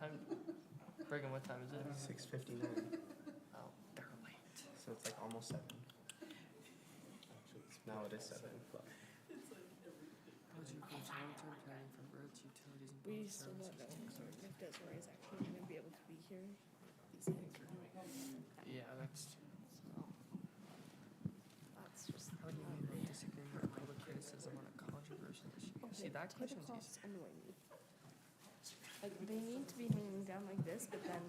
time? Brigham, what time is it? 6:59. Oh, they're late. So it's like almost 7. Now it is 7 o'clock. Long-term planning for roads, utilities, and We public still don't services. know if Desiree is actually going to be able to be here. Yeah, that's true. So, That's just how do you handle disagreement or public criticism on a controversial issue? See, that question's easy. protocols annoy me. Like, they need to be hanging down like this, but then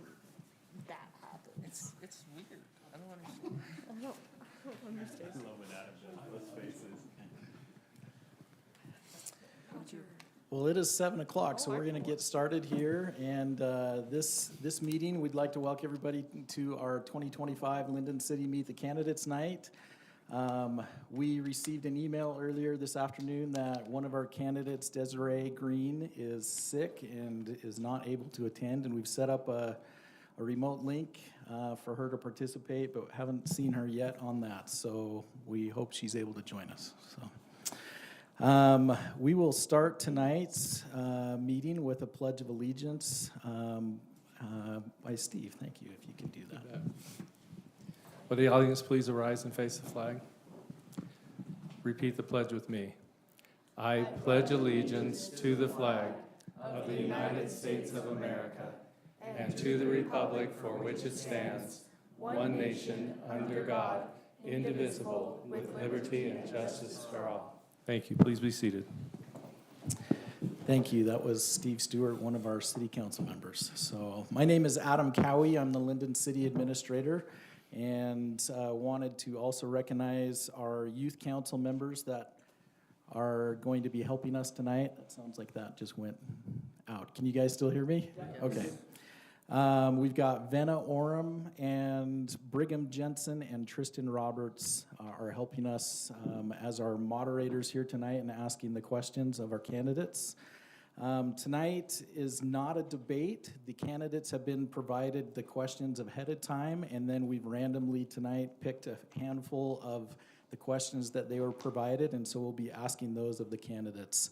that happens. It's weird. I don't understand. I don't understand. How'd you? Well, it is 7 o'clock, so we're going to get started here. And this meeting, we'd like to welcome everybody to our 2025 Lindon City Meet the Candidates Night. We received an email earlier this afternoon that one of our candidates, Desiree Green, is sick and is not able to attend. And we've set up a remote link for her to participate, but haven't seen her yet on that. So we hope she's able to join us. So. We will start tonight's meeting with a Pledge of Allegiance by Steve. Thank you, if you can do that. Will the audience please arise and face the flag? Repeat the pledge with me. I pledge allegiance to the flag of the United States of America and to the republic for which it stands, one nation, under God, indivisible, with liberty and justice for all. Thank you. Please be seated. Thank you. That was Steve Stewart, one of our city council members. So my name is Adam Cowie. I'm the Lindon City Administrator, and wanted to also recognize our youth council members that are going to be helping us tonight. That sounds like that just went out. Can you guys still hear me? Yeah. Okay. We've got Venna Oram and Brigham Jensen and Tristan Roberts are helping us as our moderators here tonight and asking the questions of our candidates. Tonight is not a debate. The candidates have been provided the questions ahead of time, and then we've randomly tonight picked a handful of the questions that they were provided, and so we'll be asking those of the candidates.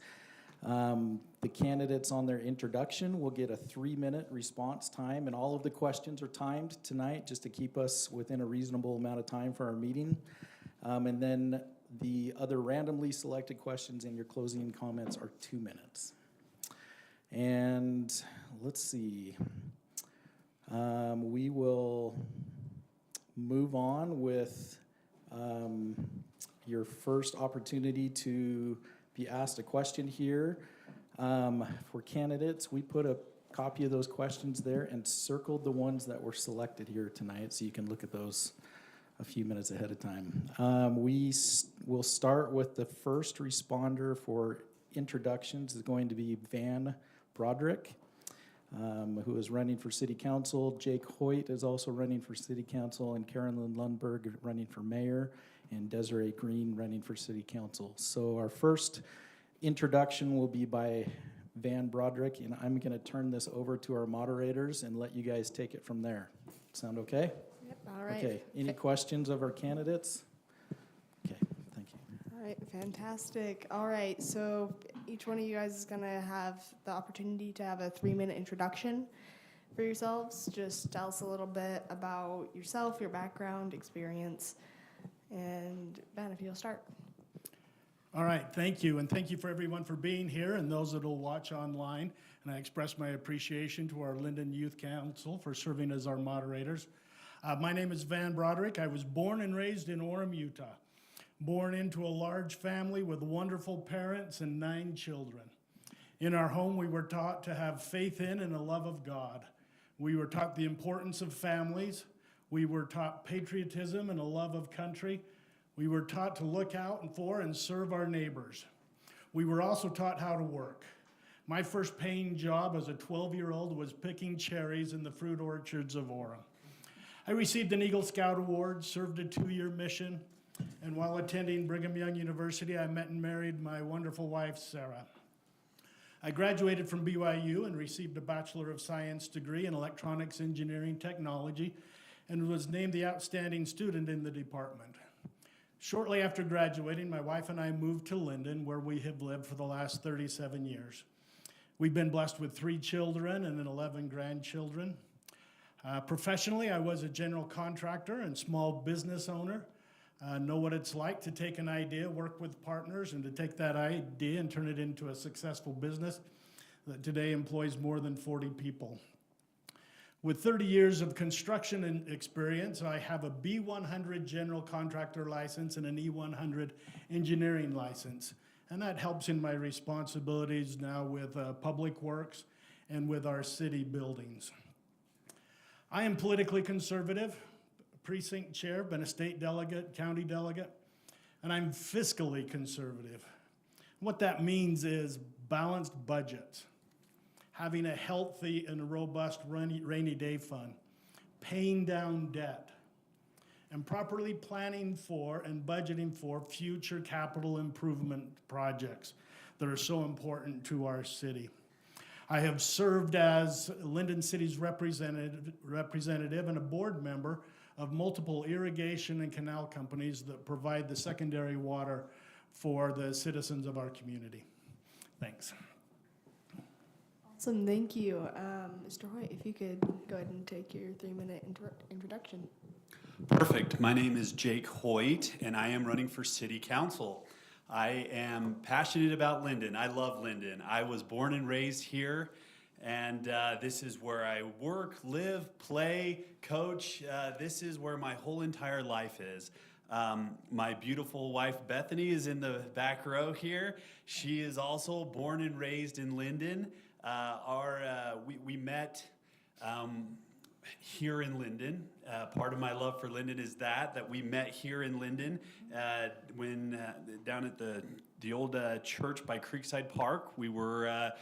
The candidates on their introduction will get a 3-minute response time, and all of the questions are timed tonight just to keep us within a reasonable amount of time for our meeting. And then the other randomly selected questions and your closing comments are 2 minutes. And let's see. We will move on with your first opportunity to be asked a question here. For candidates, we put a copy of those questions there and circled the ones that were selected here tonight, so you can look at those a few minutes ahead of time. We will start with the first responder for introductions is going to be Van Broderick, who is running for city council. Jake Hoyt is also running for city council, and Carolyn Lundberg running for mayor, and Desiree Green running for city council. So our first introduction will be by Van Broderick, and I'm going to turn this over to our moderators and let you guys take it from there. Sound okay? Yep, all right. Okay, any questions of our candidates? Okay, thank you. All right, fantastic. All right, so each one of you guys is going to have the opportunity to have a 3-minute introduction for yourselves. Just tell us a little bit about yourself, your background, experience, and Ben, if you'll start. All right, thank you, and thank you for everyone for being here and those that will watch online. And I express my appreciation to our Lindon Youth Council for serving as our moderators. My name is Van Broderick. I was born and raised in Orem, Utah. Born into a large family with wonderful parents and 9 children. In our home, we were taught to have faith in and a love of God. We were taught the importance of families. We were taught patriotism and a love of country. We were taught to look out for and serve our neighbors. We were also taught how to work. My first paying job as a 12-year-old was picking cherries in the fruit orchards of Orem. I received an Eagle Scout Award, served a 2-year mission, and while attending Brigham Young University, I met and married my wonderful wife, Sarah. I graduated from BYU and received a Bachelor of Science degree in Electronics Engineering Technology and was named the outstanding student in the department. Shortly after graduating, my wife and I moved to Lindon, where we have lived for the last 37 years. We've been blessed with 3 children and 11 grandchildren. Professionally, I was a general contractor and small business owner. Know what it's like to take an idea, work with partners, and to take that idea and turn it into a successful business that today employs more than 40 people. With 30 years of construction experience, I have a B100 general contractor license and an E100 engineering license. And that helps in my responsibilities now with public works and with our city buildings. I am politically conservative, precinct chair, been a state delegate, county delegate, and I'm fiscally conservative. What that means is balanced budgets, having a healthy and robust rainy day fund, paying down debt, and properly planning for and budgeting for future capital improvement projects that are so important to our city. I have served as Lindon City's representative and a board member of multiple irrigation and canal companies that provide the secondary water for the citizens of our community. Thanks. Awesome, thank you. Mr. Hoyt, if you could go ahead and take your 3-minute introduction. Perfect. My name is Jake Hoyt, and I am running for City Council. I am passionate about Lindon. I love Lindon. I was born and raised here, and this is where I work, live, play, coach. This is where my whole entire life is. My beautiful wife, Bethany, is in the back row here. She is also born and raised in Lindon. We met here in Lindon. Part of my love for Lindon is that we met here in Lindon when down at the old church by Creekside Park. We were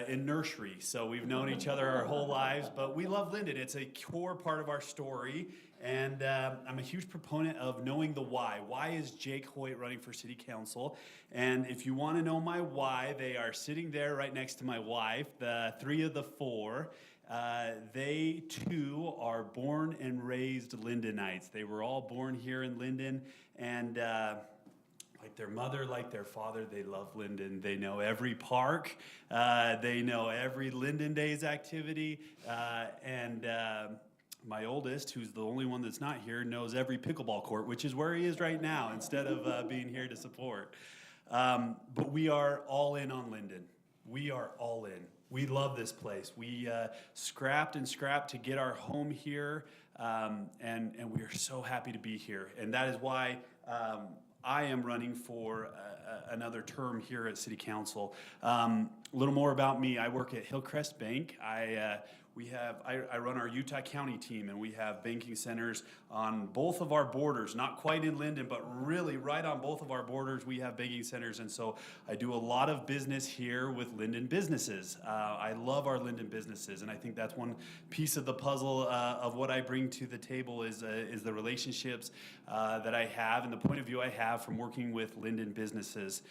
in nursery, so we've known each other our whole lives, but we love Lindon. It's a core part of our story, and I'm a huge proponent of knowing the why. Why is Jake Hoyt running for City Council? And if you want to know my why, they are sitting there right next to my wife, the 3 of the 4. They too are born and raised Lindonites. They were all born here in Lindon, and like their mother, like their father, they love Lindon. They know every park. They know every Lindon Days activity. And my oldest, who's the only one that's not here, knows every pickleball court, which is where he is right now, instead of being here to support. But we are all in on Lindon. We are all in. We love this place. We scrapped to get our home here, and we are so happy to be here. And that is why I am running for another term here at City Council. A little more about me. I work at Hillcrest Bank. I run our Utah County team, and we have banking centers on both of our borders, not quite in Lindon, but really right on both of our borders we have banking centers, and so I do a lot of business here with Lindon businesses. I love our Lindon businesses, and I think that's one piece of the puzzle of what I bring to the table is the relationships that I have and the point of view I have from working with Lindon businesses.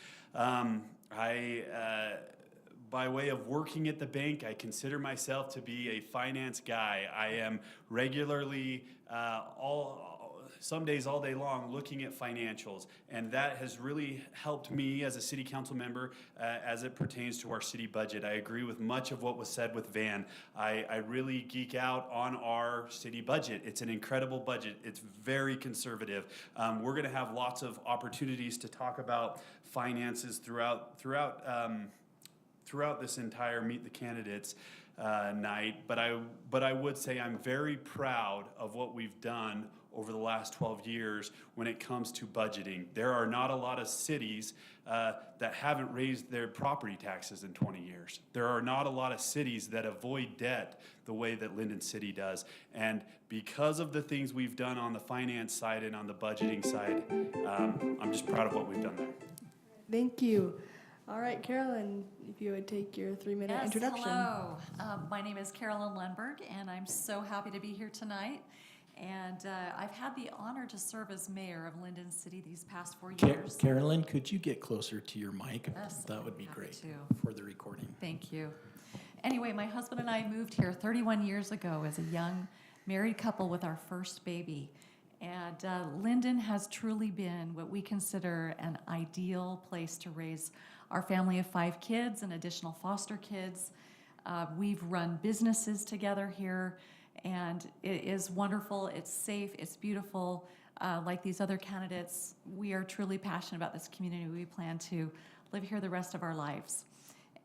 By way of working at the bank, I consider myself to be a finance guy. I am regularly, some days all day long, looking at financials, and that has really helped me as a city council member as it pertains to our city budget. I agree with much of what was said with Van. I really geek out on our city budget. It's an incredible budget. It's very conservative. We're going to have lots of opportunities to talk about finances throughout this entire Meet the Candidates night, but I would say I'm very proud of what we've done over the last 12 years when it comes to budgeting. There are not a lot of cities that haven't raised their property taxes in 20 years. There are not a lot of cities that avoid debt the way that Lindon City does. And because of the things we've done on the finance side and on the budgeting side, I'm just proud of what we've done there. Thank you. All right, Carolyn, if you would take your 3-minute introduction. Hello. My name is Carolyn Lundberg, and I'm so happy to be here tonight. And I've had the honor to serve as mayor of Lindon City these past 4 years. Carolyn, could you get closer to your mic? Yes, That would be happy great to. for the recording. Thank you. Anyway, my husband and I moved here 31 years ago as a young married couple with our first baby. And Lindon has truly been what we consider an ideal place to raise our family of 5 kids and additional foster kids. We've run businesses together here, and it is wonderful. It's safe. It's beautiful. Like these other candidates, we are truly passionate about this community. We plan to live here the rest of our lives.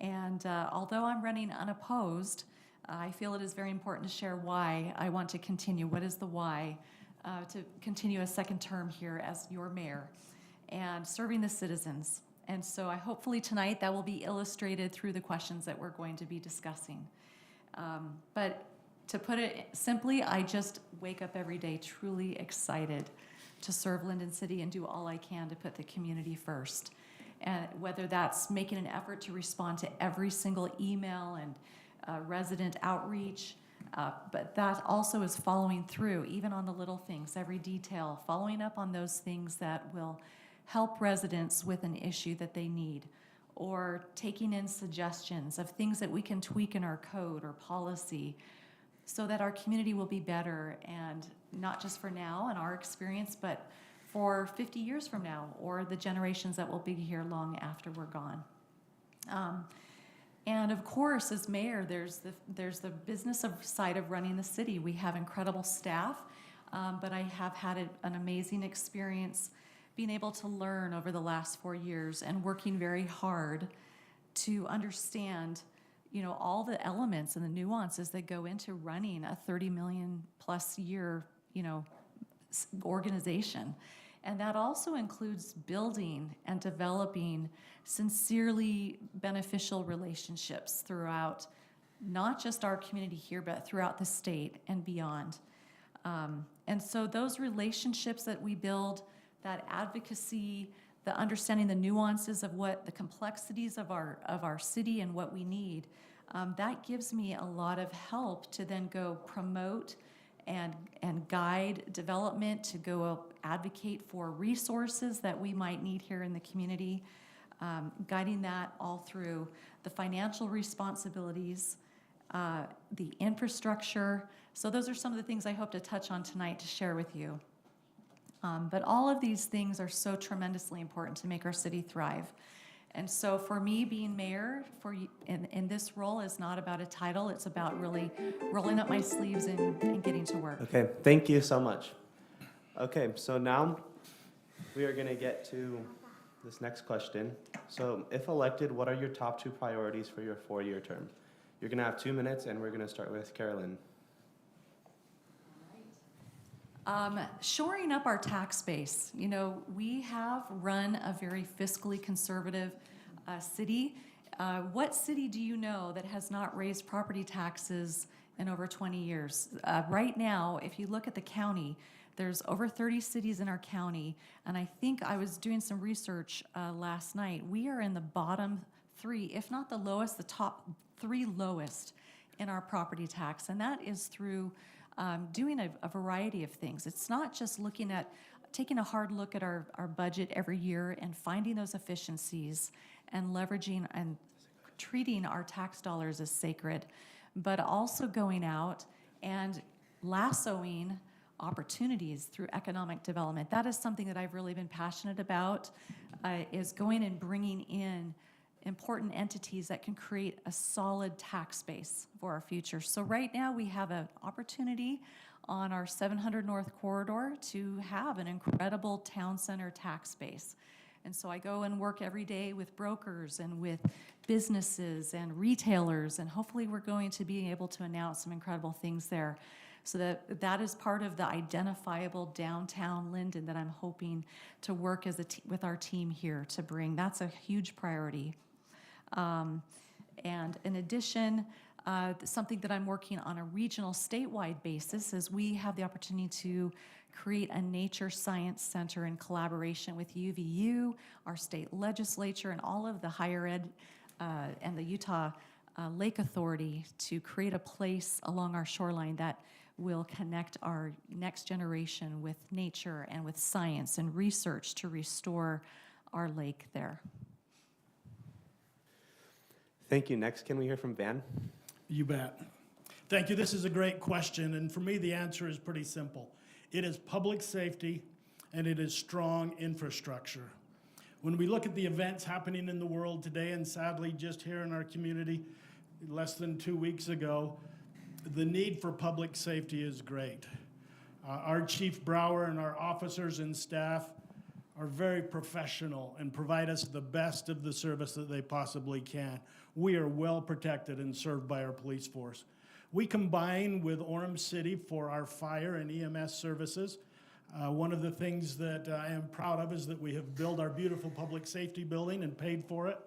And although I'm running unopposed, I feel it is very important to share why I want to continue. What is the why to continue a second term here as your mayor and serving the citizens? And so hopefully tonight that will be illustrated through the questions that we're going to be discussing. But to put it simply, I just wake up every day truly excited to serve Lindon City and do all I can to put the community first. And whether that's making an effort to respond to every single email and resident outreach, but that also is following through, even on the little things, every detail, following up on those things that will help residents with an issue that they need, or taking in suggestions of things that we can tweak in our code or policy so that our community will be better, and not just for now and our experience, but for 50 years from now, or the generations that will be here long after we're gone. And of course, as mayor, there's the business side of running the city. We have incredible staff, but I have had an amazing experience being able to learn over the last 4 years and working very hard to understand, all the elements and the nuances that go into running a 30 million plus year, organization. And that also includes building and developing sincerely beneficial relationships throughout not just our community here, but throughout the state and beyond. And so those relationships that we build, that advocacy, the understanding the nuances of what the complexities of our city and what we need, that gives me a lot of help to then go promote and guide development, to go advocate for resources that we might need here in the community, guiding that all through the financial responsibilities, the infrastructure. So those are some of the things I hope to touch on tonight to share with you. But all of these things are so tremendously important to make our city thrive. And so for me, being mayor in this role is not about a title. It's about really rolling up my sleeves and getting to work. Okay, thank you so much. Okay, so now we are going to get to this next question. So if elected, what are your top 2 priorities for your 4-year term? You're going to have 2 minutes, and we're going to start with Carolyn. Shoring up our tax base. We have run a very fiscally conservative city. What city do you know that has not raised property taxes in over 20 years? Right now, if you look at the county, there's over 30 cities in our county, and I think I was doing some research last night. We are in the bottom 3, if not the lowest, the top 3 lowest in our property tax, and that is through doing a variety of things. It's not just taking a hard look at our budget every year and finding those efficiencies and leveraging and treating our tax dollars as sacred, but also going out and lassoing opportunities through economic development. That is something that I've really been passionate about, is going and bringing in important entities that can create a solid tax base for our future. So right now we have an opportunity on our 700 North Corridor to have an incredible town center tax base. And so I go and work every day with brokers and with businesses and retailers, and hopefully we're going to be able to announce some incredible things there. So that is part of the identifiable downtown Lindon that I'm hoping to work with our team here to bring. That's a huge priority. And in addition, something that I'm working on a regional statewide basis is we have the opportunity to create a nature science center in collaboration with UVU, our state legislature, and all of the higher ed and the Utah Lake Authority to create a place along our shoreline that will connect our next generation with nature and with science and research to restore our lake there. Thank you. Next, can we hear from Van? You bet. Thank you. This is a great question, and for me, the answer is pretty simple. It is public safety, and it is strong infrastructure. When we look at the events happening in the world today, and sadly just here in our community less than 2 weeks ago, the need for public safety is great. Our Chief Brower and our officers and staff are very professional and provide us the best of the service that they possibly can. We are well protected and served by our police force. We combine with Orem City for our fire and EMS services. One of the things that I am proud of is that we have built our beautiful public safety building and paid for it.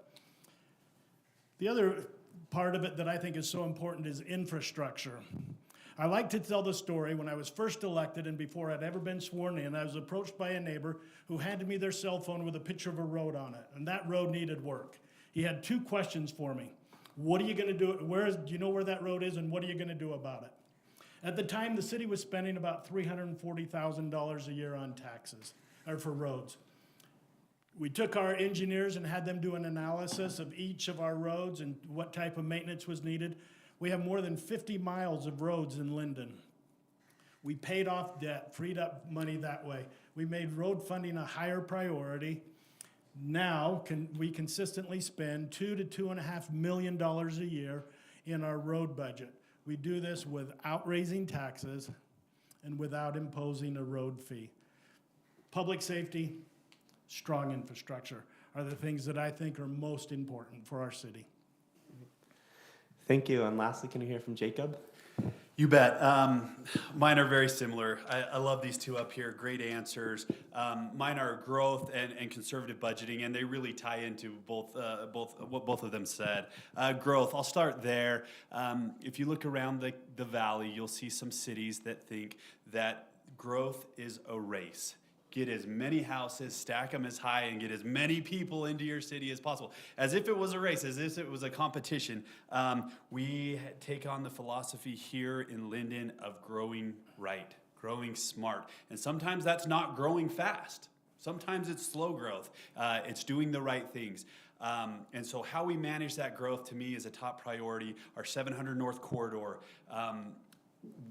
The other part of it that I think is so important is infrastructure. I like to tell the story when I was first elected and before I'd ever been sworn in, I was approached by a neighbor who handed me their cell phone with a picture of a road on it, and that road needed work. He had 2 questions for me. What are you gonna do? Do you know where that road is, and what are you gonna do about it? At the time, the city was spending about $340,000 a year on taxes, or for roads. We took our engineers and had them do an analysis of each of our roads and what type of maintenance was needed. We have more than 50 miles of roads in Lindon. We paid off debt, freed up money that way. We made road funding a higher priority. Now we consistently spend $2 to $2.5 million a year in our road budget. We do this without raising taxes and without imposing a road fee. Public safety, strong infrastructure are the things that I think are most important for our city. Thank you. And lastly, can you hear from Jacob? You bet. Mine are very similar. I love these two up here. Great answers. Mine are growth and conservative budgeting, and they really tie into both what both of them said. Growth, I'll start there. If you look around the valley, you'll see some cities that think that growth is a race. Get as many houses, stack them as high, and get as many people into your city as possible. As if it was a race, as if it was a competition. We take on the philosophy here in Lindon of growing right, growing smart. And sometimes that's not growing fast. Sometimes it's slow growth. It's doing the right things. And so how we manage that growth, to me, is a top priority. Our 700 North Corridor.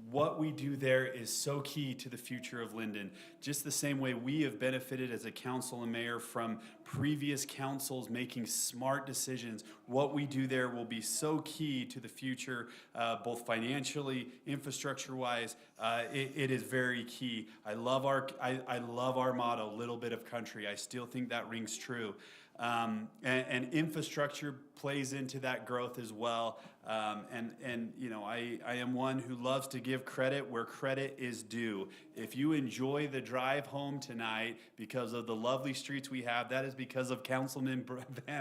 What we do there is so key to the future of Lindon. Just the same way we have benefited as a council and mayor from previous councils making smart decisions, what we do there will be so key to the future, both financially, infrastructure-wise. It is very key. I love our motto, little bit of country. I still think that rings true. And infrastructure plays into that growth as well. And you know, I am one who loves to give credit where credit is due. If you enjoy the drive home tonight because of the lovely streets we have, that is because of Councilman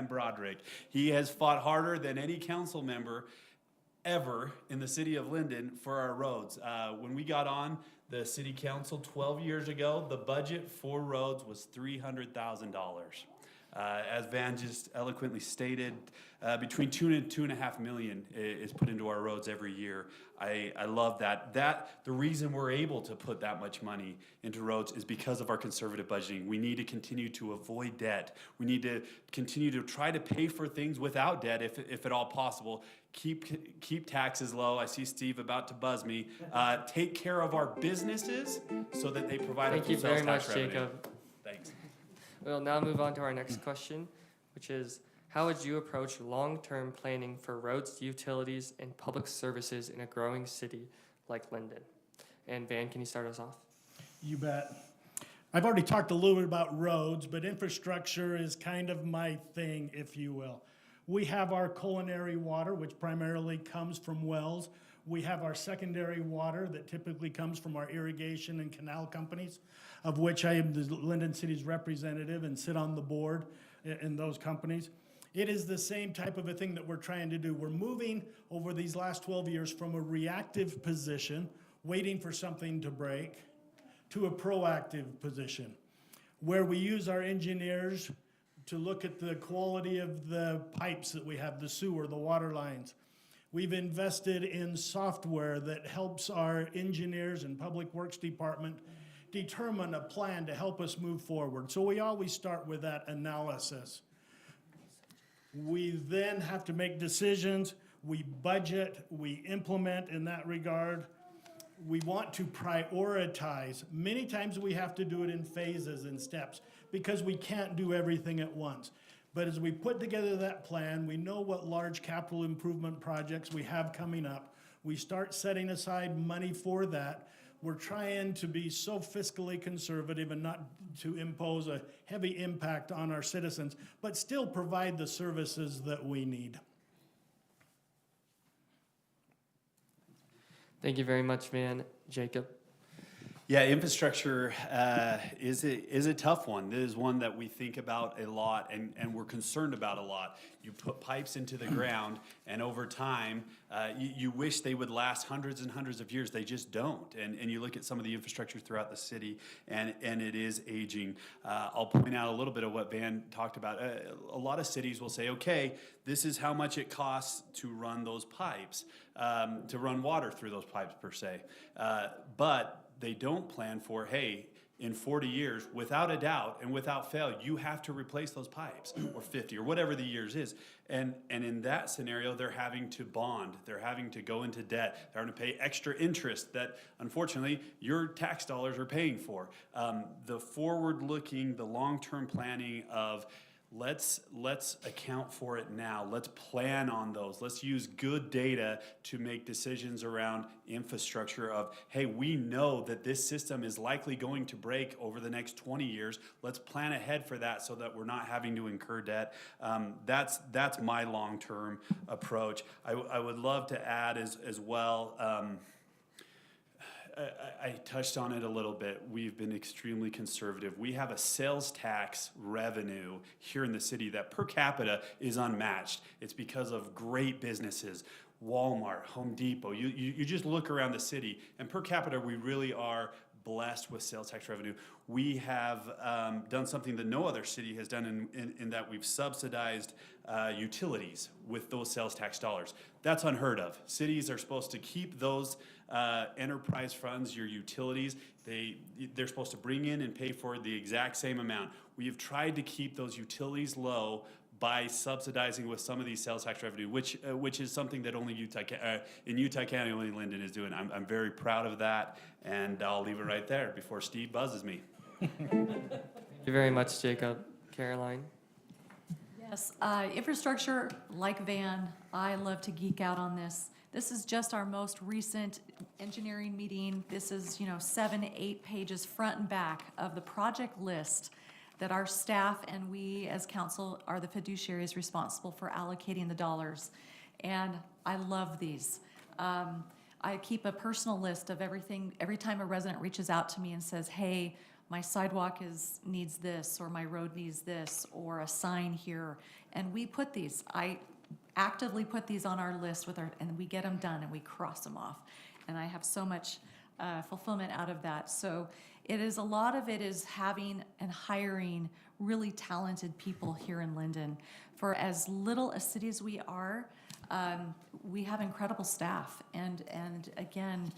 Broderick. He has fought harder than any council member ever in the city of Lindon for our roads. When we got on the city council 12 years ago, the budget for roads was $300,000. As Van just eloquently stated, between $2 and $2.5 million is put into our roads every year. I love that. The reason we're able to put that much money into roads is because of our conservative budgeting. We need to continue to avoid debt. We need to continue to try to pay for things without debt, if at all possible. Keep taxes low. I see Steve about to buzz me. Take care of our businesses so that they provide Thank us you with very sales tax much, revenue. Jacob. Thanks. We'll now move on to our next question, which is, how would you approach long-term planning for roads, utilities, and public services in a growing city like Lindon? And Van, can you start us off? You bet. I've already talked a little bit about roads, but infrastructure is kind of my thing, if you will. We have our culinary water, which primarily comes from wells. We have our secondary water that typically comes from our irrigation and canal companies, of which I am the Lindon City's representative and sit on the board in those companies. It is the same type of a thing that we're trying to do. We're moving over these last 12 years from a reactive position, waiting for something to break, to a proactive position, where we use our engineers to look at the quality of the pipes that we have, the sewer, the water lines. We've invested in software that helps our engineers and public works department determine a plan to help us move forward. So we always start with that analysis. We then have to make decisions, we budget, we implement in that regard. We want to prioritize. Many times we have to do it in phases and steps because we can't do everything at once. But as we put together that plan, we know what large capital improvement projects we have coming up. We start setting aside money for that. We're trying to be so fiscally conservative and not to impose a heavy impact on our citizens, but still provide the services that we need. Thank you very much, Van. Jacob? Yeah, infrastructure is a tough one. This is one that we think about a lot and we're concerned about a lot. You put pipes into the ground, and over time, you wish they would last hundreds and hundreds of years. They just don't. And you look at some of the infrastructure throughout the city, and it is aging. I'll point out a little bit of what Van talked about. A lot of cities will say, okay, this is how much it costs to run those pipes, to run water through those pipes per se. But they don't plan for, hey, in 40 years, without a doubt and without fail, you have to replace those pipes, or 50, or whatever the years is. And in that scenario, they're having to bond. They're having to go into debt. They're having to pay extra interest that, unfortunately, your tax dollars are paying for. The forward-looking, the long-term planning of let's account for it now. Let's plan on those. Let's use good data to make decisions around infrastructure of, hey, we know that this system is likely going to break over the next 20 years. Let's plan ahead for that so that we're not having to incur debt. That's my long-term approach. I would love to add as well, I touched on it a little bit. We've been extremely conservative. We have a sales tax revenue here in the city that per capita is unmatched. It's because of great businesses, Walmart, Home Depot. You just look around the city, and per capita, we really are blessed with sales tax revenue. We have done something that no other city has done in that we've subsidized utilities with those sales tax dollars. That's unheard of. Cities are supposed to keep those enterprise funds, your utilities. They're supposed to bring in and pay for the exact same amount. We have tried to keep those utilities low by subsidizing with some of these sales tax revenue, which is something that only in Utah County, only Lindon is doing. I'm very proud of that, and I'll leave it right there before Steve buzzes me. Thank you very much, Jacob. Caroline? Yes, infrastructure, like Van, I love to geek out on this. This is just our most recent engineering meeting. This is, 7, 8 pages front and back of the project list that our staff and we as council are the fiduciaries responsible for allocating the dollars. And I love these. I keep a personal list of everything. Every time a resident reaches out to me and says, hey, my sidewalk needs this, or my road needs this, or a sign here. And we put these. I actively put these on our list and we get them done and we cross them off. And I have so much fulfillment out of that. So a lot of it is having and hiring really talented people here in Lindon. For as little a city as we are, we have incredible staff, and again,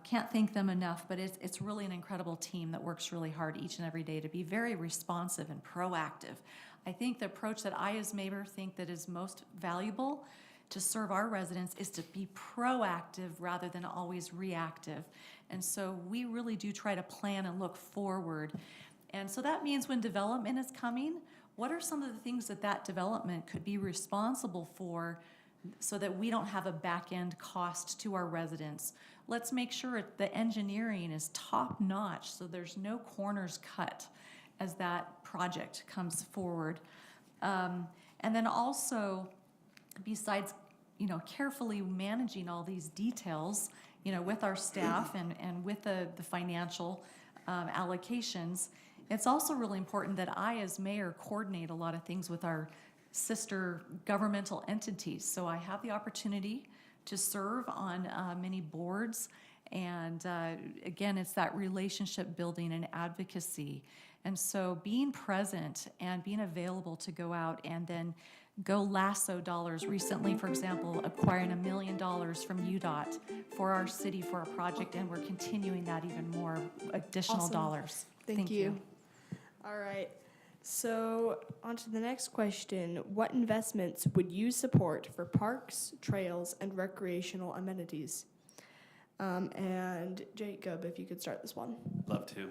can't thank them enough, but it's really an incredible team that works really hard each and every day to be very responsive and proactive. I think the approach that I as mayor think that is most valuable to serve our residents is to be proactive rather than always reactive. And so we really do try to plan and look forward. And so that means when development is coming, what are some of the things that development could be responsible for so that we don't have a back-end cost to our residents? Let's make sure the engineering is top-notch so there's no corners cut as that project comes forward. And then also, besides, carefully managing all these details, with our staff and with the financial allocations, it's also really important that I, as mayor, coordinate a lot of things with our sister governmental entities. So I have the opportunity to serve on many boards, and again, it's that relationship building and advocacy. And so being present and being available to go out and then go lasso dollars. Recently, for example, acquiring $1 million from UDOT for our city for a project, and we're continuing that even more, additional Awesome. dollars. Thank you. All right. So on to the next question. What investments would you support for parks, trails, and recreational amenities? And Jacob, if you could start this one. Love to.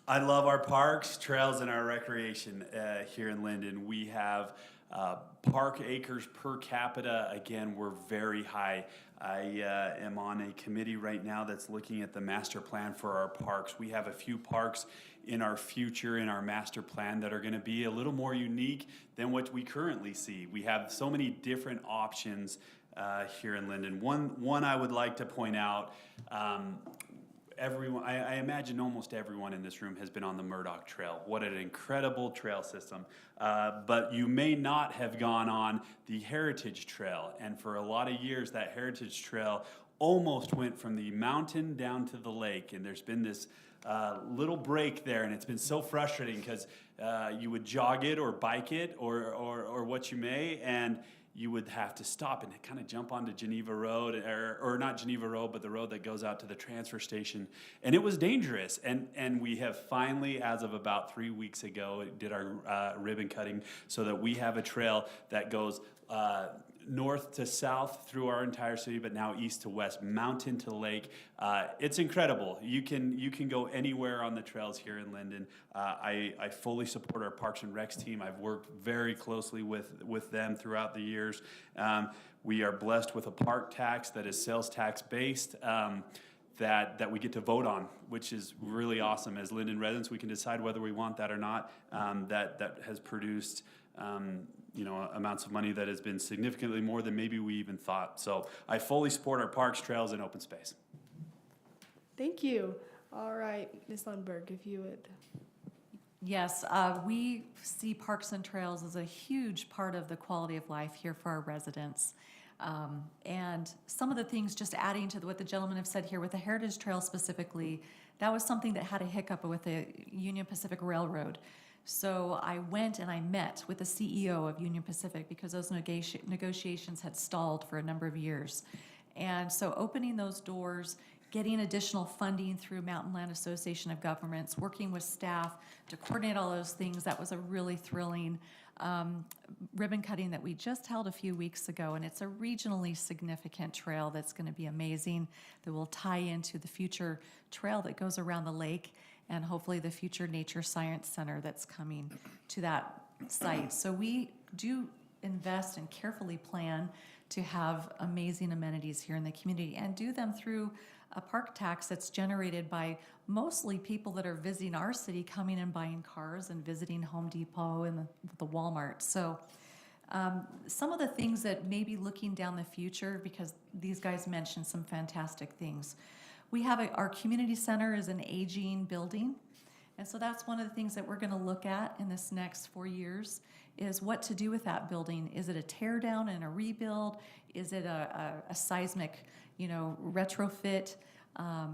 I love our parks, trails, and our recreation here in Lindon. We have park acres per capita. Again, we're very high. I am on a committee right now that's looking at the master plan for our parks. We have a few parks in our future, in our master plan, that are going to be a little more unique than what we currently see. We have so many different options here in Lindon. One I would like to point out, everyone, I imagine almost everyone in this room has been on the Murdoch Trail. What an incredible trail system. But you may not have gone on the Heritage Trail. And for a lot of years, that Heritage Trail almost went from the mountain down to the lake. And there's been this little break there, and it's been so frustrating because you would jog it or bike it or what you may, and you would have to stop and kind of jump onto Geneva Road, or not Geneva Road, but the road that goes out to the transfer station. And it was dangerous. And we have finally, as of about 3 weeks ago, did our ribbon cutting so that we have a trail that goes north to south through our entire city, but now east to west, mountain to lake. It's incredible. You can go anywhere on the trails here in Lindon. I fully support our Parks and Recs team. I've worked very closely with them throughout the years. We are blessed with a park tax that is sales tax based. That we get to vote on, which is really awesome. As Lindon residents, we can decide whether we want that or not. That has produced amounts of money that has been significantly more than maybe we even thought. So I fully support our parks, trails, and open space. Thank you. All right, Ms. Lundberg, if you would. Yes, we see parks and trails as a huge part of the quality of life here for our residents. And some of the things, just adding to what the gentlemen have said here with the Heritage Trail specifically, that was something that had a hiccup with the Union Pacific Railroad. So I went and I met with the CEO of Union Pacific because those negotiations had stalled for a number of years. And so opening those doors, getting additional funding through Mountain Land Association of Governments, working with staff to coordinate all those things, that was a really thrilling ribbon cutting that we just held a few weeks ago. And it's a regionally significant trail that's going to be amazing, that will tie into the future trail that goes around the lake, and hopefully the future Nature Science Center that's coming to that site. So we do invest and carefully plan to have amazing amenities here in the community, and do them through a park tax that's generated by mostly people that are visiting our city, coming and buying cars and visiting Home Depot and the Walmart. So some of the things that maybe looking down the future, because these guys mentioned some fantastic things. We have our community center is an aging building. And so that's one of the things that we're going to look at in this next 4 years, is what to do with that building. Is it a tear down and a rebuild? Is it a seismic, retrofit,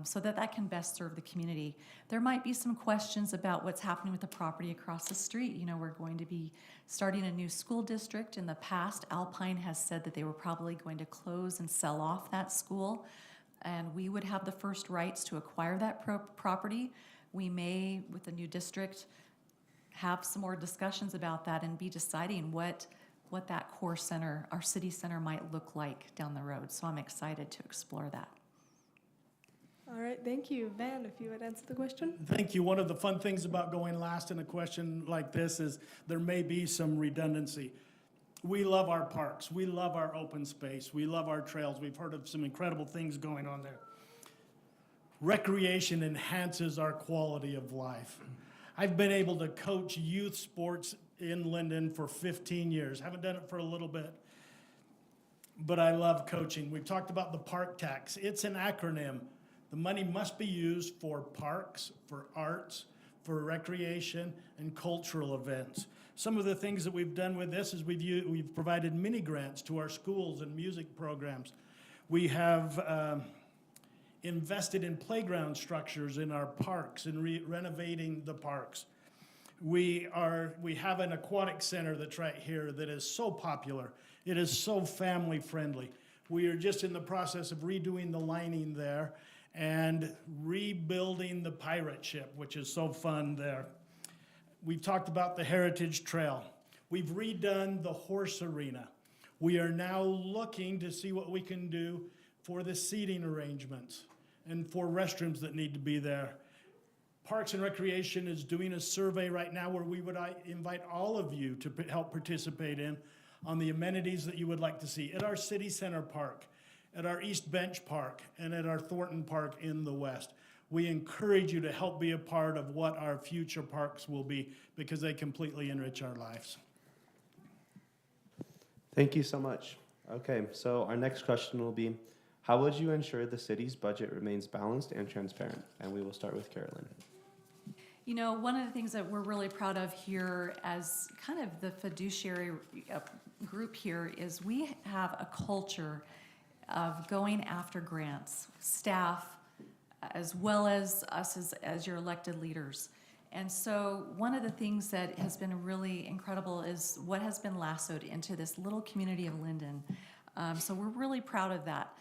so that can best serve the community? There might be some questions about what's happening with the property across the street. We're going to be starting a new school district. In the past, Alpine has said that they were probably going to close and sell off that school, and we would have the first rights to acquire that property. We may, with the new district, have some more discussions about that and be deciding what that core center, our city center, might look like down the road. So I'm excited to explore that. All right, thank you. Van, if you would answer the question. Thank you. One of the fun things about going last in a question like this is there may be some redundancy. We love our parks. We love our open space. We love our trails. We've heard of some incredible things going on there. Recreation enhances our quality of life. I've been able to coach youth sports in Lindon for 15 years. Haven't done it for a little bit, but I love coaching. We've talked about the park tax. It's an acronym. The money must be used for parks, for arts, for recreation, and cultural events. Some of the things that we've done with this is we've provided mini grants to our schools and music programs. We have invested in playground structures in our parks and renovating the parks. We have an aquatic center that's right here that is so popular. It is so family friendly. We are just in the process of redoing the lining there and rebuilding the pirate ship, which is so fun there. We've talked about the Heritage Trail. We've redone the horse arena. We are now looking to see what we can do for the seating arrangements and for restrooms that need to be there. Parks and Recreation is doing a survey right now where we would invite all of you to help participate in on the amenities that you would like to see at our City Center Park, at our East Bench Park, and at our Thornton Park in the west. We encourage you to help be a part of what our future parks will be because they completely enrich our lives. Thank you so much. Okay, so our next question will be, how would you ensure the city's budget remains balanced and transparent? And we will start with Carolyn. You know, one of the things that we're really proud of here as kind of the fiduciary group here is we have a culture of going after grants, staff, as well as us as your elected leaders. And so one of the things that has been really incredible is what has been lassoed into this little community of Lindon. So we're really proud of that.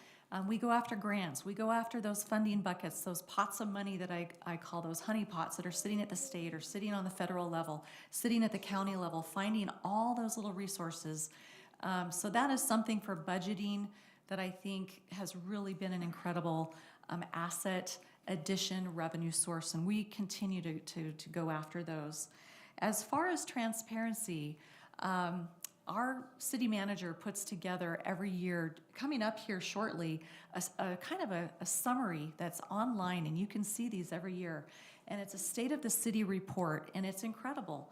We go after grants. We go after those funding buckets, those pots of money that I call those honey pots that are sitting at the state or sitting on the federal level, sitting at the county level, finding all those little resources. So that is something for budgeting that I think has really been an incredible asset addition revenue source, and we continue to go after those. As far as transparency, our city manager puts together every year, coming up here shortly, a kind of a summary that's online, and you can see these every year. And it's a State of the City report, and it's incredible.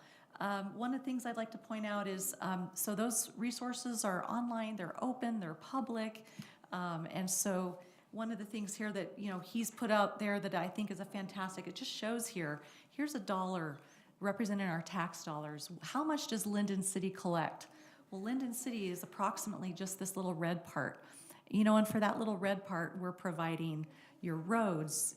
One of the things I'd like to point out is, so those resources are online, they're open, they're public, and so one of the things here that he's put out there that I think is a fantastic, it just shows here's a dollar representing our tax dollars. How much does Lindon City collect? Well, Lindon City is approximately just this little red part. And for that little red part, we're providing your roads,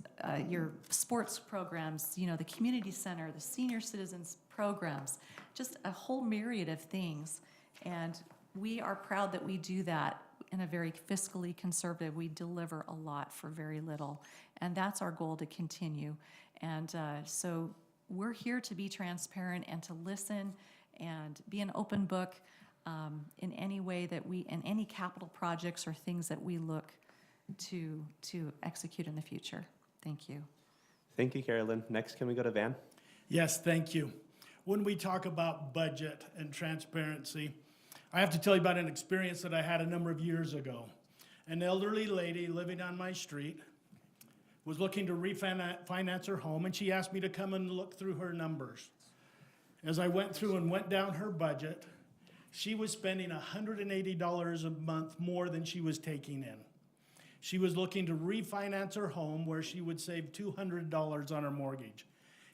your sports programs, the community center, the senior citizens programs, just a whole myriad of things. And we are proud that we do that in a very fiscally conservative. We deliver a lot for very little. And that's our goal to continue. And so we're here to be transparent and to listen and be an open book in any way that in any capital projects or things that we look to execute in the future. Thank you. Thank you, Carolyn. Next, can we go to Van? Yes, thank you. When we talk about budget and transparency, I have to tell you about an experience that I had a number of years ago. An elderly lady living on my street was looking to refinance her home, and she asked me to come and look through her numbers. As I went through and went down her budget, she was spending $180 a month more than she was taking in. She was looking to refinance her home where she would save $200 on her mortgage.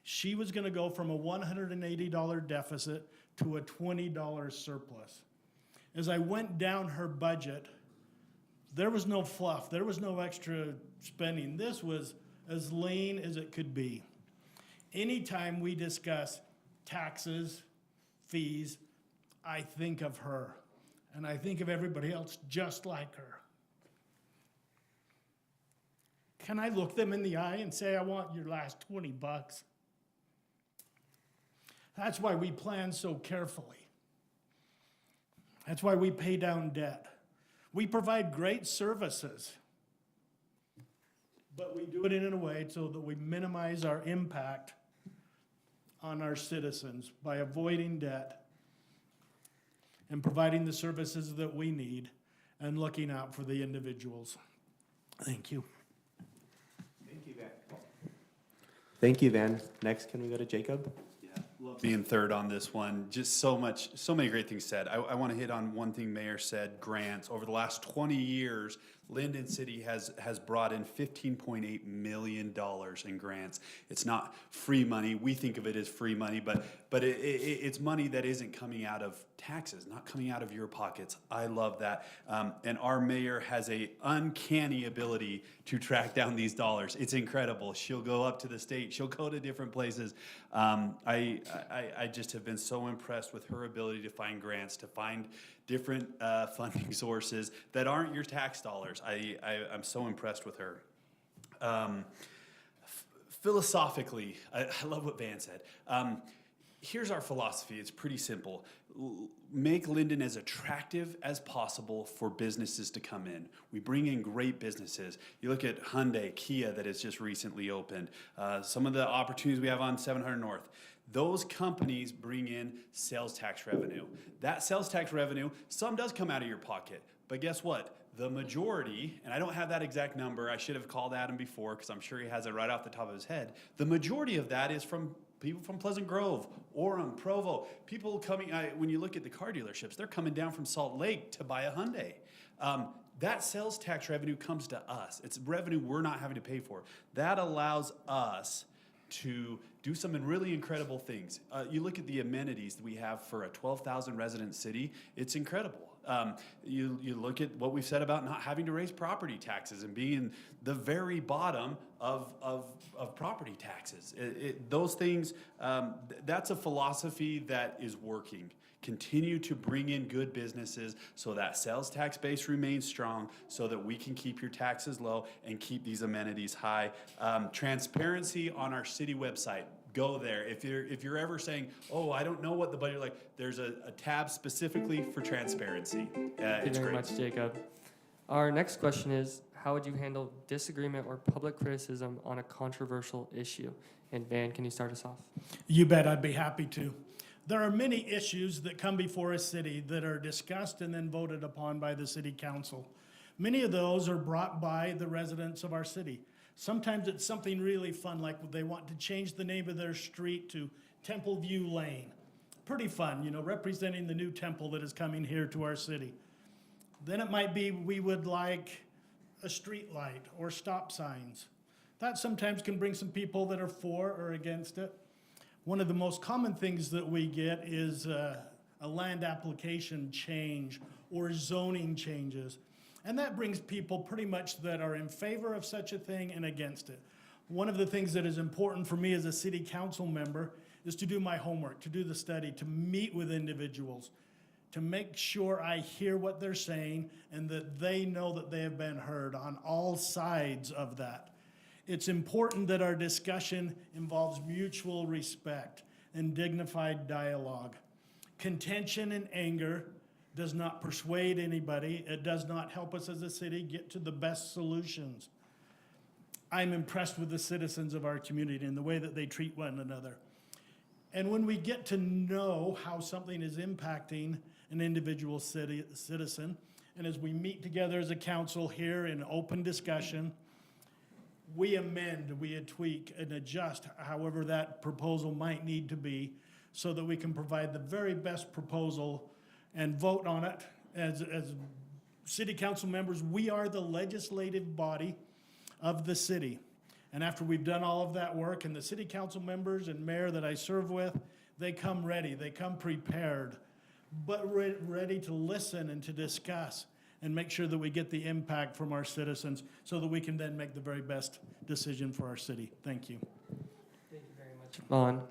She was going to go from a $180 deficit to a $20 surplus. As I went down her budget, there was no fluff. There was no extra spending. This was as lean as it could be. Anytime we discuss taxes, fees, I think of her, and I think of everybody else just like her. Can I look them in the eye and say, I want your last $20? That's why we plan so carefully. That's why we pay down debt. We provide great services, but we do it in a way so that we minimize our impact on our citizens by avoiding debt and providing the services that we need and looking out for the individuals. Thank you. Thank you, Van. Thank you, Van. Next, can we go to Jacob? Love being third on this one. Just so many great things said. I want to hit on one thing Mayor said, grants. Over the last 20 years, Lindon City has brought in $15.8 million in grants. It's not free money. We think of it as free money, but it's money that isn't coming out of taxes, not coming out of your pockets. I love that. And our mayor has a uncanny ability to track down these dollars. It's incredible. She'll go up to the state. She'll go to different places. I just have been so impressed with her ability to find grants, to find different funding sources that aren't your tax dollars. I'm so impressed with her. Philosophically, I love what Van said. Here's our philosophy. It's pretty simple. make Lindon as attractive as possible for businesses to come in. We bring in great businesses. You look at Hyundai, Kia that has just recently opened, some of the opportunities we have on 700 North. Those companies bring in sales tax revenue. That sales tax revenue, some does come out of your pocket, but guess what? The majority, and I don't have that exact number, I should have called Adam before because I'm sure he has it right off the top of his head. The majority of that is from people from Pleasant Grove, Orem, Provo. People coming, when you look at the car dealerships, they're coming down from Salt Lake to buy a Hyundai. That sales tax revenue comes to us. It's revenue we're not having to pay for. That allows us to do some really incredible things. You look at the amenities that we have for a 12,000 resident city, it's incredible. You look at what we've said about not having to raise property taxes and being the very bottom of property taxes. Those things, that's a philosophy that is working. Continue to bring in good businesses so that sales tax base remains strong so that we can keep your taxes low and keep these amenities high. Transparency on our city website. Go there. If you're ever saying, oh, I don't know what the budget like, there's a tab specifically for transparency. Thank you very much, Jacob. Our next question is, how would you handle disagreement or public criticism on a controversial issue? And Van, can you start us off? You bet, I'd be happy to. There are many issues that come before a city that are discussed and then voted upon by the city council. Many of those are brought by the residents of our city. Sometimes it's something really fun, like they want to change the name of their street to Temple View Lane. Pretty fun, you know, representing the new temple that is coming here to our city. Then it might be we would like a street light or stop signs. That sometimes can bring some people that are for or against it. One of the most common things that we get is a land application change or zoning changes. And that brings people pretty much that are in favor of such a thing and against it. One of the things that is important for me as a city council member is to do my homework, to do the study, to meet with individuals, to make sure I hear what they're saying and that they know that they have been heard on all sides of that. It's important that our discussion involves mutual respect and dignified dialogue. Contention and anger does not persuade anybody. It does not help us as a city get to the best solutions. I'm impressed with the citizens of our community and the way that they treat one another. And when we get to know how something is impacting an individual citizen, and as we meet together as a council here in open discussion, we amend, we tweak and adjust however that proposal might need to be so that we can provide the very best proposal and vote on it. As city council members, we are the legislative body of the city. And after we've done all of that work, and the city council members and mayor that I serve with, they come ready, they come prepared, but ready to listen and to discuss and make sure that we get the impact from our citizens so that we can then make the very best decision for our city. Thank you. Thank you very much, Vaughn.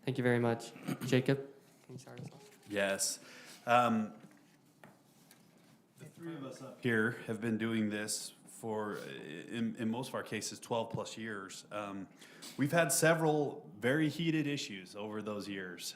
Thank you very much. Jacob, can you start us off? Yes. The three of us up here have been doing this for, in most of our cases, 12 plus years. We've had several very heated issues over those years.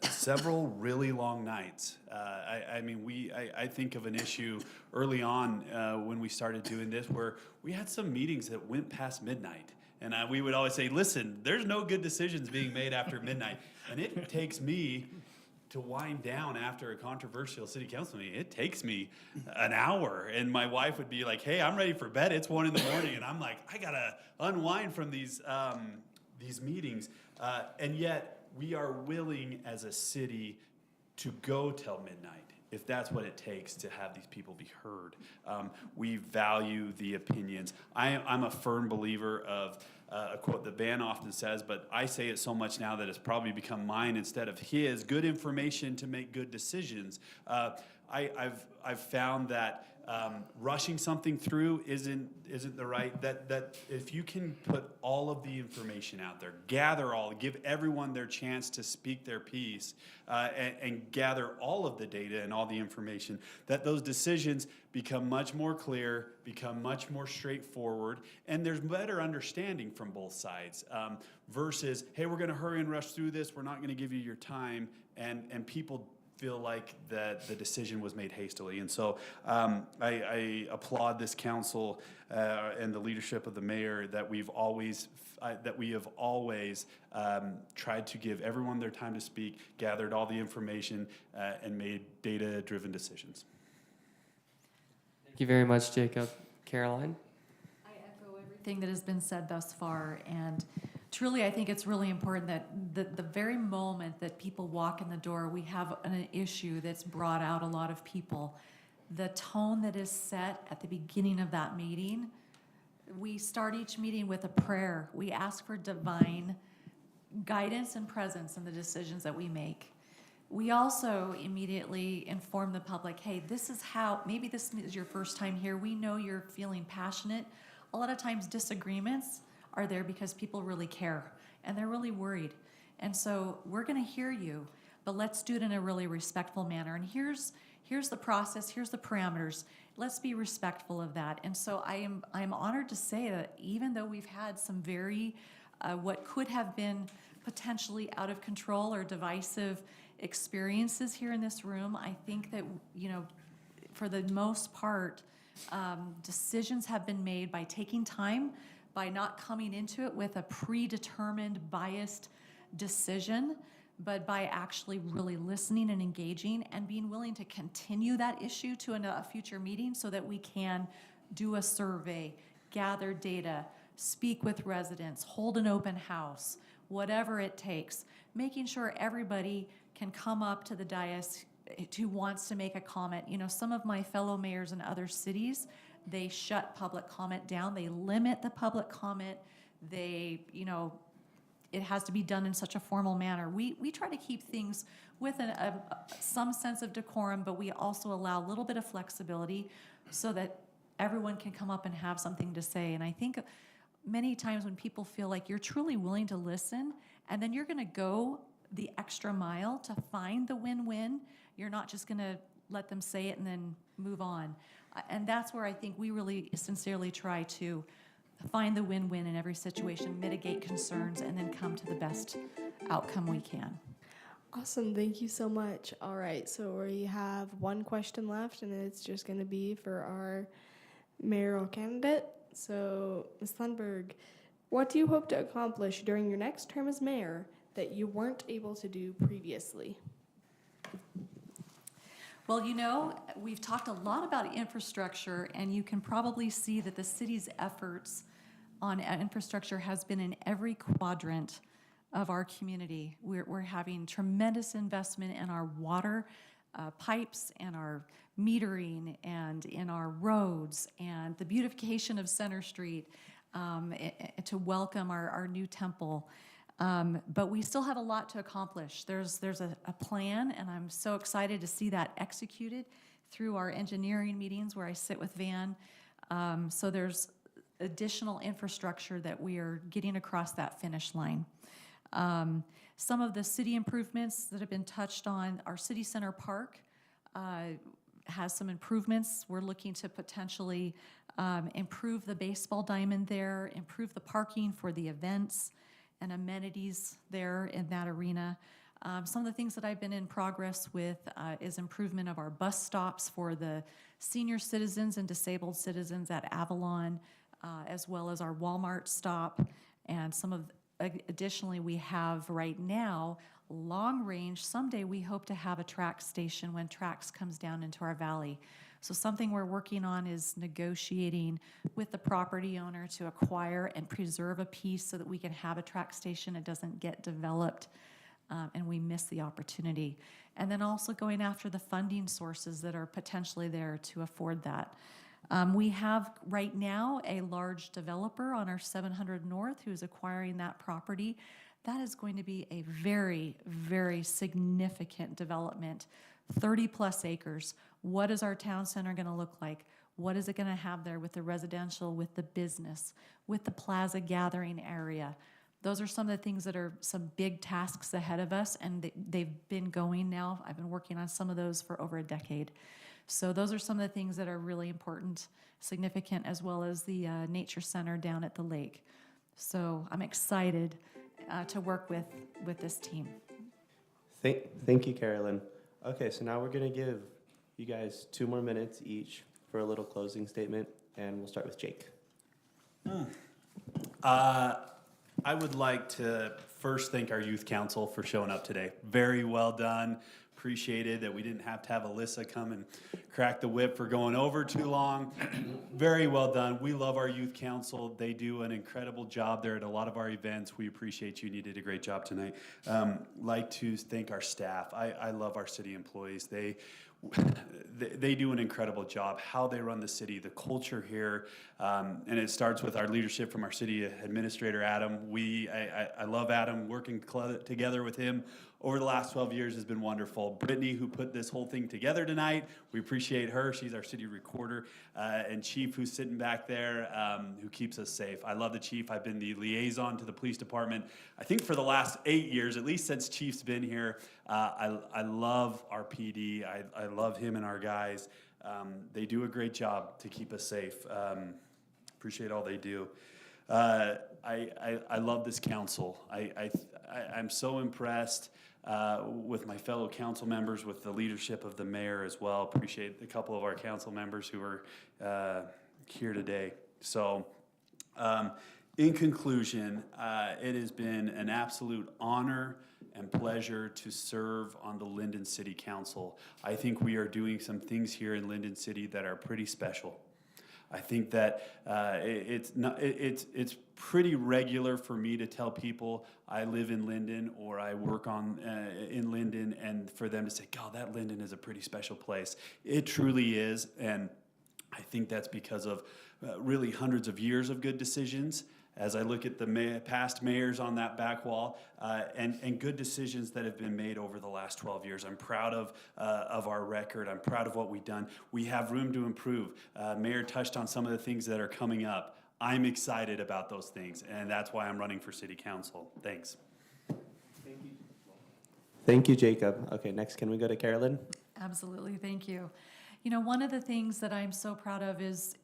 Several really long nights. I think of an issue early on when we started doing this where we had some meetings that went past midnight. And we would always say, listen, there's no good decisions being made after midnight. And it takes me to wind down after a controversial city council meeting. It takes me an hour. And my wife would be like, hey, I'm ready for bed. It's 1 a.m. And I'm like, I got to unwind from these meetings. And yet we are willing as a city to go till midnight if that's what it takes to have these people be heard. We value the opinions. I'm a firm believer of a quote that Van often says, but I say it so much now that it's probably become mine instead of his: good information to make good decisions. I've found that rushing something through isn't the right, that if you can put all of the information out there, give everyone their chance to speak their piece, and gather all of the data and all the information, that those decisions become much more clear, become much more straightforward, and there's better understanding from both sides, versus, hey, we're gonna hurry and rush through this, we're not gonna give you your time, and people feel like that the decision was made hastily. And so I applaud this council and the leadership of the mayor that we have always tried to give everyone their time to speak, gathered all the information, and made data-driven decisions. Thank you very much, Jacob. Caroline? I echo everything that has been said thus far, and truly, I think it's really important that the very moment that people walk in the door, we have an issue that's brought out a lot of people. The tone that is set at the beginning of that meeting, we start each meeting with a prayer. We ask for divine guidance and presence in the decisions that we make. We also immediately inform the public, hey, this is how, maybe this is your first time here. We know you're feeling passionate. A lot of times disagreements are there because people really care and they're really worried. And so we're gonna hear you, but let's do it in a really respectful manner. And here's the process, here's the parameters. Let's be respectful of that. And so I'm honored to say that even though we've had some very, what could have been potentially out of control or divisive experiences here in this room, I think that, you know, for the most part, decisions have been made by taking time, by not coming into it with a predetermined, biased decision, but by actually really listening and engaging and being willing to continue that issue to a future meeting so that we can do a survey, gather data, speak with residents, hold an open house, whatever it takes, making sure everybody can come up to the dais who wants to make a comment. You know, some of my fellow mayors in other cities, they shut public comment down. They limit the public comment. They, you know, it has to be done in such a formal manner. We try to keep things with some sense of decorum, but we also allow a little bit of flexibility so that everyone can come up and have something to say. And I think many times when people feel like you're truly willing to listen, and then you're gonna go the extra mile to find the win-win, you're not just gonna let them say it and then move on. And that's where I think we really sincerely try to find the win-win in every situation, mitigate concerns, and then come to the best outcome we can. Awesome, thank you so much. All right, so we have one question left, and it's just going to be for our mayoral candidate. So, Ms. Lundberg, what do you hope to accomplish during your next term as mayor that you weren't able to do previously? Well, you know, we've talked a lot about infrastructure, and you can probably see that the city's efforts on infrastructure has been in every quadrant of our community. We're having tremendous investment in our water pipes and our metering and in our roads and the beautification of Center Street to welcome our new temple. But we still have a lot to accomplish. There's a plan, and I'm so excited to see that executed through our engineering meetings where I sit with Van. So there's additional infrastructure that we are getting across that finish line. Some of the city improvements that have been touched on, our city center park has some improvements. We're looking to potentially improve the baseball diamond there, improve the parking for the events and amenities there in that arena. Some of the things that I've been in progress with is improvement of our bus stops for the senior citizens and disabled citizens at Avalon, as well as our Walmart stop. And some of, additionally, we have right now, long range, someday we hope to have a track station when Trax comes down into our valley. So something we're working on is negotiating with the property owner to acquire and preserve a piece so that we can have a track station. It doesn't get developed and we miss the opportunity. And then also going after the funding sources that are potentially there to afford that. We have right now a large developer on our 700 North who is acquiring that property. That is going to be a very, very significant development, 30 plus acres. What is our town center going to look like? What is it going to have there with the residential, with the business, with the plaza gathering area? Those are some of the things that are some big tasks ahead of us, and they've been going now. I've been working on some of those for over a decade. So those are some of the things that are really important, significant, as well as the nature center down at the lake. So I'm excited to work with this team. Thank you, Carolyn. Okay, so now we're going to give you guys 2 more minutes each for a little closing statement, and we'll start with Jake. I would like to first thank our youth council for showing up today. Very well done. Appreciated that we didn't have to have Alyssa come and crack the whip for going over too long. Very well done. We love our youth council. They do an incredible job there at a lot of our events. We appreciate you, and you did a great job tonight. Like to thank our staff. I love our city employees. They do an incredible job. How they run the city, the culture here, and it starts with our leadership from our city administrator, Adam. I love Adam. Working together with him over the last 12 years has been wonderful. Brittany, who put this whole thing together tonight, we appreciate her. She's our city recorder. And Chief, who's sitting back there, who keeps us safe. I love the Chief. I've been the liaison to the police department, I think for the last 8 years, at least since Chief's been here. I love our PD. I love him and our guys. They do a great job to keep us safe. Appreciate all they do. I love this council. I'm so impressed with my fellow council members, with the leadership of the mayor as well. Appreciate a couple of our council members who are here today. So, in conclusion, it has been an absolute honor and pleasure to serve on the Lindon City Council. I think we are doing some things here in Lindon City that are pretty special. I think that it's pretty regular for me to tell people I live in Lindon or I work in Lindon, and for them to say, God, that Lindon is a pretty special place. It truly is, and I think that's because of really hundreds of years of good decisions. As I look at the past mayors on that back wall, and good decisions that have been made over the last 12 years. I'm proud of our record. I'm proud of what we've done. We have room to improve. Mayor touched on some of the things that are coming up. I'm excited about those things, and that's why I'm running for city council. Thanks. Thank you, Jacob. Okay, next, can we go to Carolyn? Absolutely, thank you. You know, one of the things that I'm so proud of is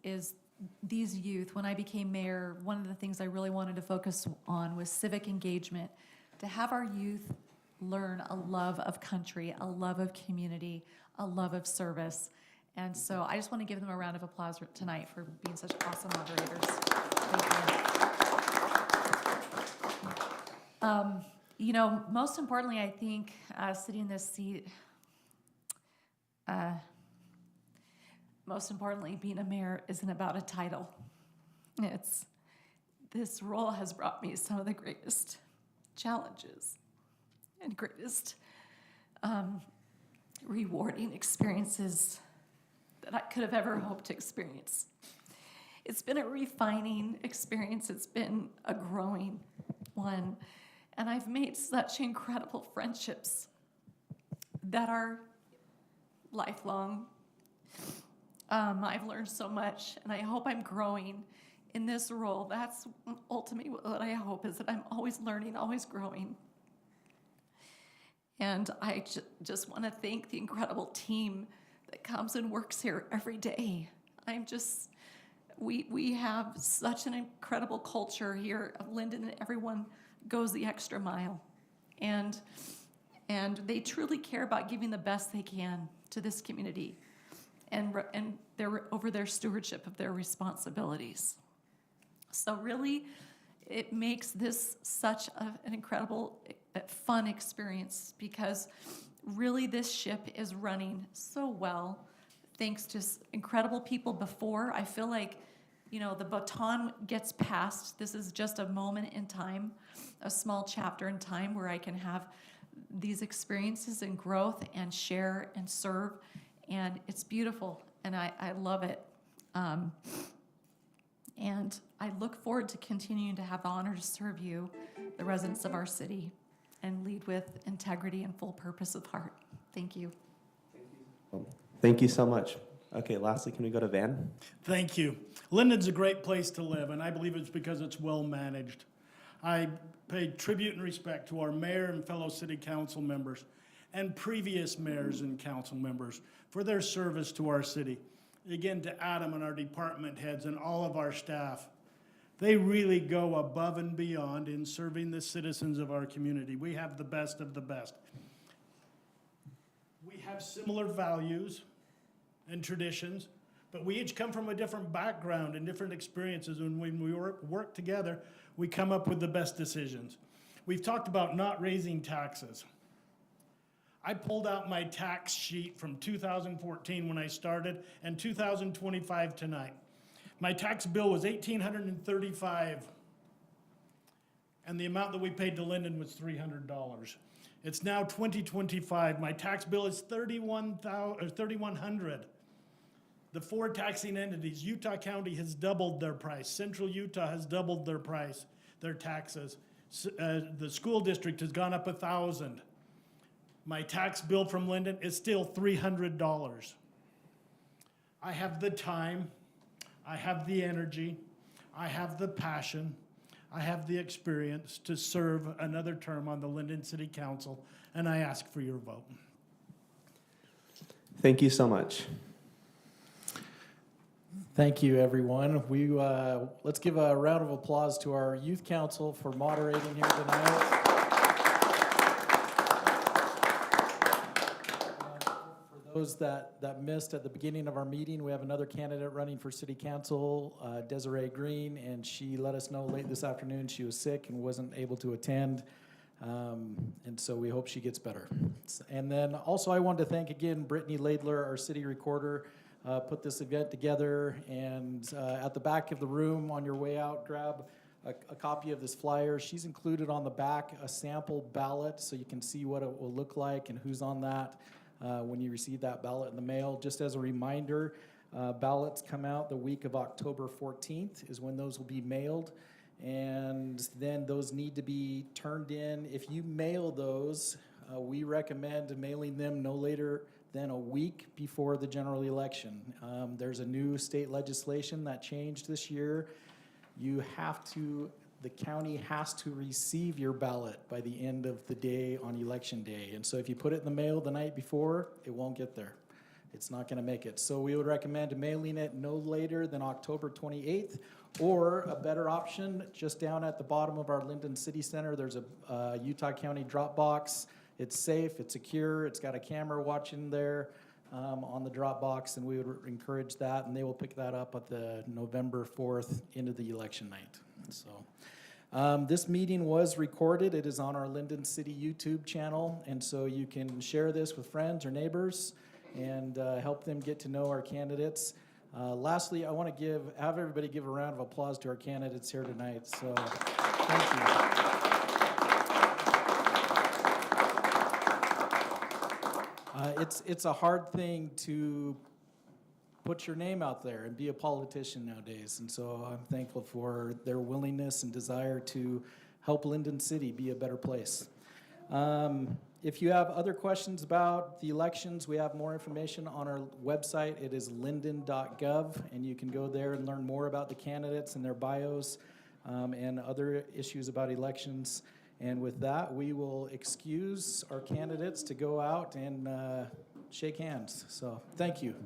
these youth. When I became mayor, one of the things I really wanted to focus on was civic engagement, to have our youth learn a love of country, a love of community, a love of service. And so I just want to give them a round of applause tonight for being such awesome moderators. Thank you. You know, most importantly, I think sitting in this seat, most importantly, being a mayor isn't about a title. This role has brought me some of the greatest challenges and greatest rewarding experiences that I could have ever hoped to experience. It's been a refining experience. It's been a growing one. And I've made such incredible friendships that are lifelong. I've learned so much, and I hope I'm growing in this role. That's ultimately what I hope, is that I'm always learning, always growing. And I just want to thank the incredible team that comes and works here every day. We have such an incredible culture here of Lindon, and everyone goes the extra mile. And they truly care about giving the best they can to this community. And they're over their stewardship of their responsibilities. So really, it makes this such an incredible, fun experience, because really this ship is running so well, thanks to incredible people before. I feel like, you know, the baton gets passed. This is just a moment in time, a small chapter in time where I can have these experiences and growth and share and serve. And it's beautiful, and I love it. And I look forward to continuing to have the honor to serve you, the residents of our city, and lead with integrity and full purpose of heart. Thank you. Thank you so much. Okay, lastly, can we go to Van? Thank you. Lindon's a great place to live, and I believe it's because it's well managed. I pay tribute and respect to our mayor and fellow city council members and previous mayors and council members for their service to our city. Again, to Adam and our department heads and all of our staff. They really go above and beyond in serving the citizens of our community. We have the best of the best. We have similar values and traditions, but we each come from a different background and different experiences, and when we work together, we come up with the best decisions. We've talked about not raising taxes. I pulled out my tax sheet from 2014 when I started and 2025 tonight. My tax bill was $1,835, and the amount that we paid to Lindon was $300. It's now 2025. My tax bill is $3,100. The 4 taxing entities, Utah County has doubled their price. Central Utah has doubled their price, their taxes. The school district has gone up $1,000. My tax bill from Lindon is still $300. I have the time, I have the energy, I have the passion, I have the experience to serve another term on the Lindon City Council, and I ask for your vote. Thank you so much. Thank you, everyone. Let's give a round of applause to our youth council for moderating here tonight. For those that missed at the beginning of our meeting, we have another candidate running for city council, Desiree Green, and she let us know late this afternoon she was sick and wasn't able to attend. And so we hope she gets better. And then also I wanted to thank again Brittany Laidler, our city recorder, put this event together. And at the back of the room on your way out, grab a copy of this flyer. She's included on the back a sample ballot so you can see what it will look like and who's on that when you receive that ballot in the mail. Just as a reminder, ballots come out the week of October 14th is when those will be mailed. And then those need to be turned in. If you mail those, we recommend mailing them no later than a week before the general election. There's a new state legislation that changed this year. The county has to receive your ballot by the end of the day on election day. And so if you put it in the mail the night before, it won't get there. It's not gonna make it. So we would recommend mailing it no later than October 28th, or a better option, just down at the bottom of our Lindon City Center, there's a Utah County drop box. It's safe, it's secure, it's got a camera watching there on the drop box, and we would encourage that, and they will pick that up at the November 4th into the election night. So this meeting was recorded. It is on our Lindon City YouTube channel, and so you can share this with friends or neighbors and help them get to know our candidates. Lastly, I want to have everybody give a round of applause to our candidates here tonight. So thank you. It's a hard thing to put your name out there and be a politician nowadays, and so I'm thankful for their willingness and desire to help Lindon City be a better place. If you have other questions about the elections, we have more information on our website. It is lindon.gov, and you can go there and learn more about the candidates and their bios and other issues about elections. And with that, we will excuse our candidates to go out and shake hands. So thank you.